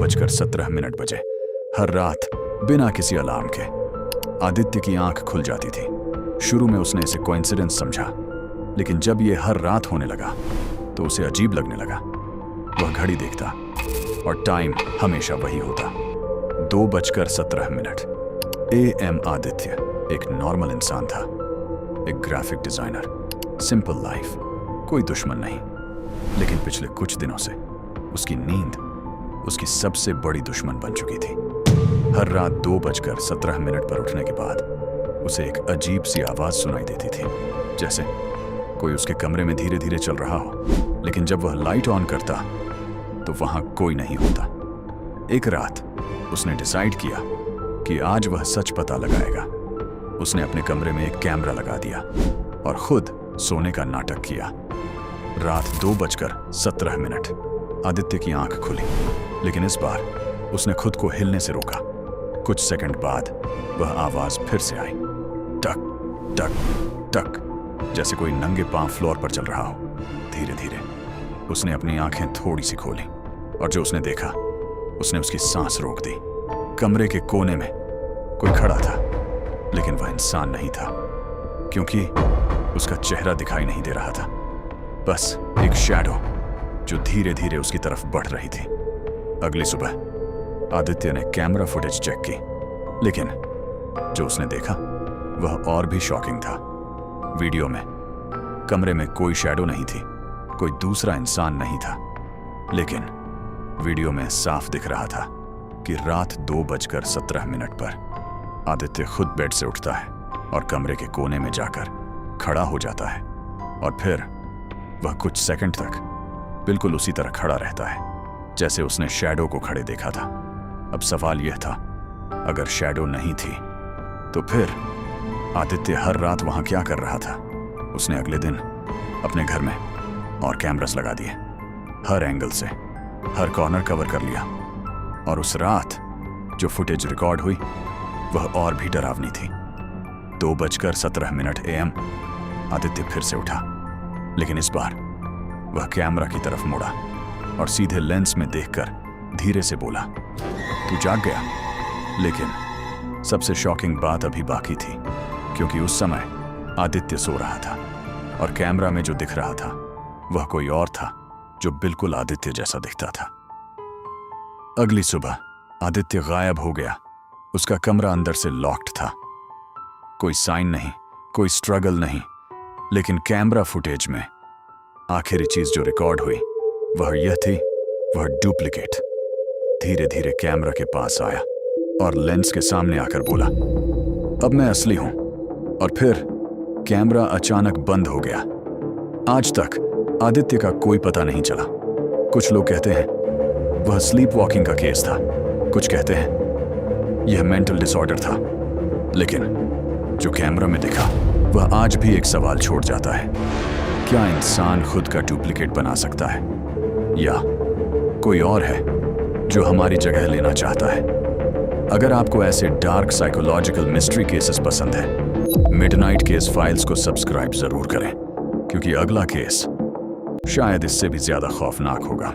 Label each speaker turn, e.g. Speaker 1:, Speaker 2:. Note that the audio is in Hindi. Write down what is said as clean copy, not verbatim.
Speaker 1: 2:17 बजे हर रात बिना किसी अलार्म के आदित्य की आंख खुल जाती थी। शुरू में उसने इसे कोइंसिडेंस समझा, लेकिन जब ये हर रात होने लगा तो उसे अजीब लगने लगा। वह घड़ी देखता और टाइम हमेशा वही होता, 2:17 AM। आदित्य एक नॉर्मल इंसान था, एक ग्राफिक डिजाइनर, सिंपल लाइफ, कोई दुश्मन नहीं। लेकिन पिछले कुछ दिनों से उसकी नींद उसकी सबसे बड़ी दुश्मन बन चुकी थी। हर रात 2:17 पर उठने के बाद उसे एक अजीब सी आवाज सुनाई देती थी, जैसे कोई उसके कमरे में धीरे धीरे चल रहा हो। लेकिन जब वह लाइट ऑन करता तो वहां कोई नहीं होता। एक रात उसने डिसाइड किया कि आज वह सच पता लगाएगा। उसने अपने कमरे में एक कैमरा लगा दिया और खुद सोने का नाटक किया। रात 2:17 आदित्य की आंख खुली, लेकिन इस बार उसने खुद को हिलने से रोका। कुछ सेकंड बाद वह आवाज फिर से आई, टक टक टक, जैसे कोई नंगे पांव फ्लोर पर चल रहा हो। धीरे धीरे उसने अपनी आंखें थोड़ी सी खोली और जो उसने देखा उसने उसकी सांस रोक दी। कमरे के कोने में कोई खड़ा था, लेकिन वह इंसान नहीं था, क्योंकि उसका चेहरा दिखाई नहीं दे रहा था, बस एक शैडो जो धीरे धीरे उसकी तरफ बढ़ रही थी। अगली सुबह आदित्य ने कैमरा फुटेज चेक की, लेकिन जो उसने देखा वह और भी शॉकिंग था। वीडियो में कमरे में कोई शैडो नहीं थी, कोई दूसरा इंसान नहीं था, लेकिन वीडियो में साफ दिख रहा था कि रात 2:17 पर आदित्य खुद बेड से उठता है और कमरे के कोने में जाकर खड़ा हो जाता है, और फिर वह कुछ सेकंड तक बिल्कुल उसी तरह खड़ा रहता है जैसे उसने शैडो को खड़े देखा था। अब सवाल यह था, अगर शैडो नहीं थी तो फिर आदित्य हर रात वहां क्या कर रहा था? उसने अगले दिन अपने घर में और कैमरास लगा दिए, हर एंगल से हर कॉर्नर कवर कर लिया, और उस रात जो फुटेज रिकॉर्ड हुई वह और भी डरावनी थी। 2:17 AM आदित्य फिर से उठा, लेकिन इस बार वह कैमरा की तरफ मुड़ा और सीधे लेंस में देखकर धीरे से बोला, तू जाग गया? लेकिन सबसे शॉकिंग बात अभी बाकी थी, क्योंकि उस समय आदित्य सो रहा था और कैमरा में जो दिख रहा था वह कोई और था जो बिल्कुल आदित्य जैसा दिखता था। अगली सुबह आदित्य गायब हो गया। उसका कमरा अंदर से लॉक्ड था। कोई साइन नहीं, कोई स्ट्रगल नहीं, लेकिन कैमरा फुटेज में आखिरी चीज जो रिकॉर्ड हुई वह यह थी, वह डुप्लीकेट धीरे धीरे कैमरा के पास आया और लेंस के सामने आकर बोला, अब मैं असली हूं। और फिर कैमरा अचानक बंद हो गया। आज तक आदित्य का कोई पता नहीं चला। कुछ लोग कहते हैं वह स्लीप वॉकिंग का केस था, कुछ कहते हैं यह मेंटल डिसऑर्डर था, लेकिन जो कैमरा में दिखा वह आज भी एक सवाल छोड़ जाता है, क्या इंसान खुद का डुप्लीकेट बना सकता है, या कोई और है जो हमारी जगह लेना चाहता है? अगर आपको ऐसे डार्क साइकोलॉजिकल मिस्ट्री केसेस पसंद है, मिडनाइट केस फाइल्स को सब्सक्राइब जरूर करें, क्योंकि अगला केस शायद इससे भी ज्यादा खौफनाक होगा।